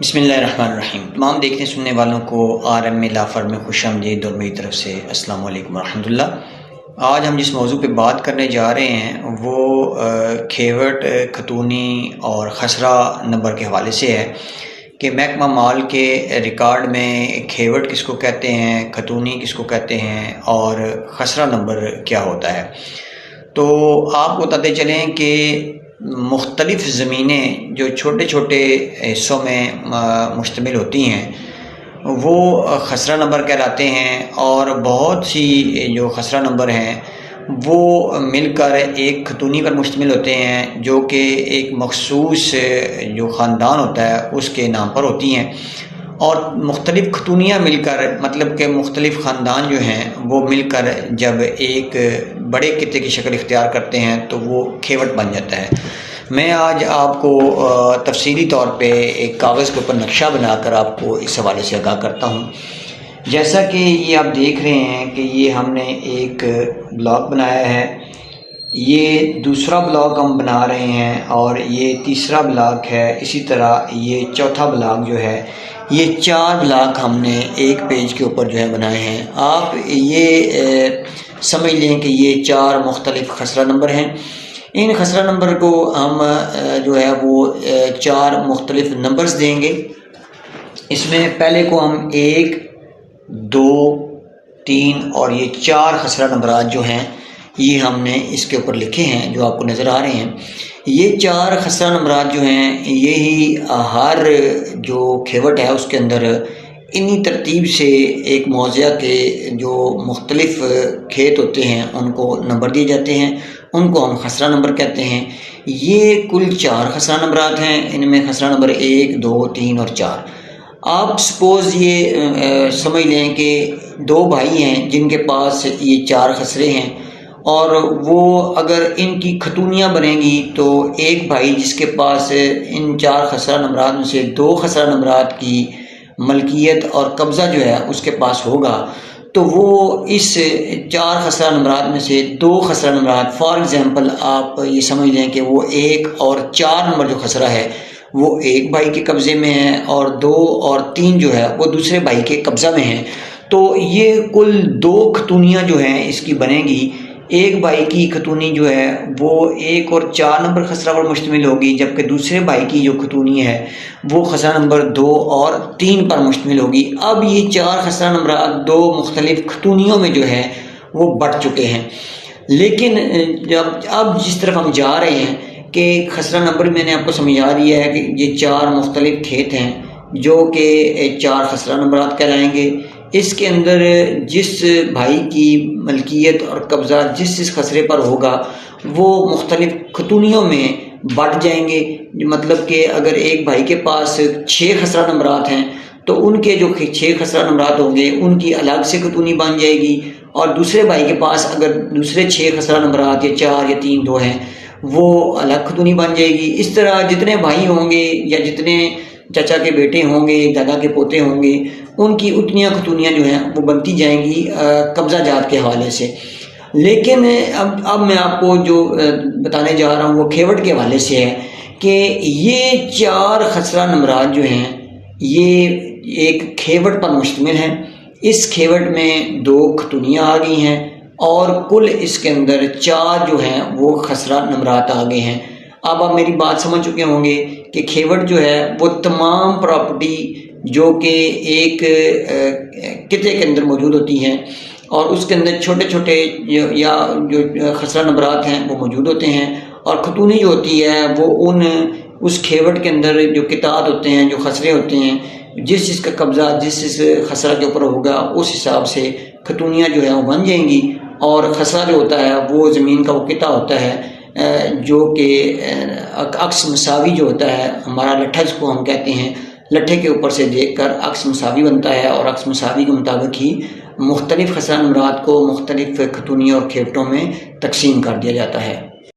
بسم اللہ الرحمن الرحیم۔ تمام دیکھنے سننے والوں کو RM لا فرم میں خوش آمدید اور میری طرف سے السلام علیکم ورحمۃ اللہ۔ آج ہم جس موضوع پہ بات کرنے جا رہے ہیں وہ کھیوٹ، کھتونی اور خسرہ نمبر کے حوالے سے ہے کہ محکمہ مال کے ریکارڈ میں کھیوٹ کس کو کہتے ہیں، کھتونی کس کو کہتے ہیں اور خسرہ نمبر کیا ہوتا ہے۔ تو آپ کو بتاتے چلیں کہ مختلف زمینیں جو چھوٹے چھوٹے حصوں میں مشتمل ہوتی ہیں وہ خسرہ نمبر کہلاتے ہیں، اور بہت سی جو خسرہ نمبر ہیں وہ مل کر ایک کھتونی پر مشتمل ہوتے ہیں جو کہ ایک مخصوص جو خاندان ہوتا ہے اس کے نام پر ہوتی ہیں، اور مختلف کھتونیاں مل کر مطلب کہ مختلف خاندان جو ہیں وہ مل کر جب ایک بڑے خطے کی شکل اختیار کرتے ہیں تو وہ کھیوٹ بن جاتا ہے۔ میں آج آپ کو تفصیلی طور پہ ایک کاغذ کے اوپر نقشہ بنا کر آپ کو اس حوالے سے آگاہ کرتا ہوں۔ جیسا کہ یہ آپ دیکھ رہے ہیں کہ یہ ہم نے ایک بلاک بنایا ہے، یہ دوسرا بلاک ہم بنا رہے ہیں، اور یہ تیسرا بلاک ہے، اسی طرح یہ چوتھا بلاک جو ہے، یہ 4 بلاک ہم نے ایک پیج کے اوپر جو ہے بنائے ہیں۔ آپ یہ سمجھ لیں کہ یہ 4 مختلف خسرہ نمبر ہیں۔ ان خسرہ نمبر کو ہم جو ہے وہ 4 مختلف نمبرز دیں گے۔ اس میں پہلے کو ہم 1، 2، 3 اور یہ 4 خسرہ نمبرات جو ہیں یہ ہم نے اس کے اوپر لکھے ہیں جو آپ کو نظر آ رہے ہیں۔ یہ 4 خسرہ نمبرات جو ہیں یہی ہر جو کھیوٹ ہے اس کے اندر انہی ترتیب سے ایک موضع کے جو مختلف کھیت ہوتے ہیں ان کو نمبر دیے جاتے ہیں، ان کو ہم خسرہ نمبر کہتے ہیں۔ یہ کل 4 خسرہ نمبرات ہیں، ان میں خسرہ نمبر 1، 2، 3 اور 4۔ آپ سپوز یہ سمجھ لیں کہ 2 بھائی ہیں جن کے پاس یہ 4 خسرے ہیں، اور وہ اگر ان کی کھتونیاں بنیں گی تو ایک بھائی جس کے پاس ان 4 خسرہ نمبرات میں سے 2 خسرہ نمبرات کی ملکیت اور قبضہ جو ہے اس کے پاس ہوگا، تو وہ اس 4 خسرہ نمبرات میں سے 2 خسرہ نمبرات، فار ایگزامپل آپ یہ سمجھ لیں کہ وہ 1 اور 4 نمبر جو خسرہ ہے وہ ایک بھائی کے قبضے میں ہے، اور 2 اور 3 جو ہے وہ دوسرے بھائی کے قبضہ میں ہیں۔ تو یہ کل 2 کھتونیاں جو ہیں اس کی بنے گی۔ ایک بھائی کی کھتونی جو ہے وہ 1 اور 4 نمبر خسرہ پر مشتمل ہوگی، جبکہ دوسرے بھائی کی جو کھتونی ہے وہ خسرہ نمبر 2 اور 3 پر مشتمل ہوگی۔ اب یہ 4 خسرہ نمبرات 2 مختلف کھتونیوں میں جو ہے وہ بٹ چکے ہیں، لیکن اب جس طرف ہم جا رہے ہیں کہ خسرہ نمبر میں نے آپ کو سمجھا دیا ہے کہ یہ 4 مختلف کھیت ہیں جو کہ 4 خسرہ نمبرات کہلائیں گے۔ اس کے اندر جس بھائی کی ملکیت اور قبضہ جس خسرے پر ہوگا وہ مختلف کھتونیوں میں بٹ جائیں گے۔ مطلب کہ اگر ایک بھائی کے پاس 6 خسرہ نمبرات ہیں تو ان کے جو 6 خسرہ نمبرات ہوں گے ان کی الگ سے کھتونی بن جائے گی، اور دوسرے بھائی کے پاس اگر دوسرے 6 خسرہ نمبرات یا 4 یا 3 2 ہیں وہ الگ کھتونی بن جائے گی۔ اس طرح جتنے بھائی ہوں گے یا جتنے چچا کے بیٹے ہوں گے، دادا کے پوتے ہوں گے، ان کی اتنیاں کھتونیاں جو ہیں وہ بنتی جائیں گی قبضہ جات کے حوالے سے۔ لیکن اب میں آپ کو جو بتانے جا رہا ہوں وہ کھیوٹ کے حوالے سے ہے کہ یہ 4 خسرہ نمبرات جو ہیں یہ ایک کھیوٹ پر مشتمل ہیں۔ اس کھیوٹ میں 2 کھتونیاں آ گئی ہیں، اور کل اس کے اندر 4 جو ہیں وہ خسرہ نمبرات آ گئے ہیں۔ اب آپ میری بات سمجھ چکے ہوں گے کہ کھیوٹ جو ہے وہ تمام پراپرٹی جو کہ ایک خطے کے اندر موجود ہوتی ہیں، اور اس کے اندر چھوٹے چھوٹے یا جو خسرہ نمبرات ہیں وہ موجود ہوتے ہیں، اور کھتونی جو ہوتی ہے وہ اس کھیوٹ کے اندر جو قطعات ہوتے ہیں، جو خسرے ہوتے ہیں، جس کا قبضہ جس خسرہ کے اوپر ہوگا اس حساب سے کھتونیاں جو ہے وہ بن جائیں گی، اور خسرہ جو ہوتا ہے وہ زمین کا وہ قطعہ ہوتا ہے جو کہ عکس مساوی جو ہوتا ہے، ہمارا لٹھا جس کو ہم کہتے ہیں، لٹھے کے اوپر سے دیکھ کر عکس مساوی بنتا ہے، اور عکس مساوی کے مطابق ہی مختلف خسرہ نمبرات کو مختلف کھتونیوں اور کھیوٹوں میں تقسیم کر دیا جاتا ہے۔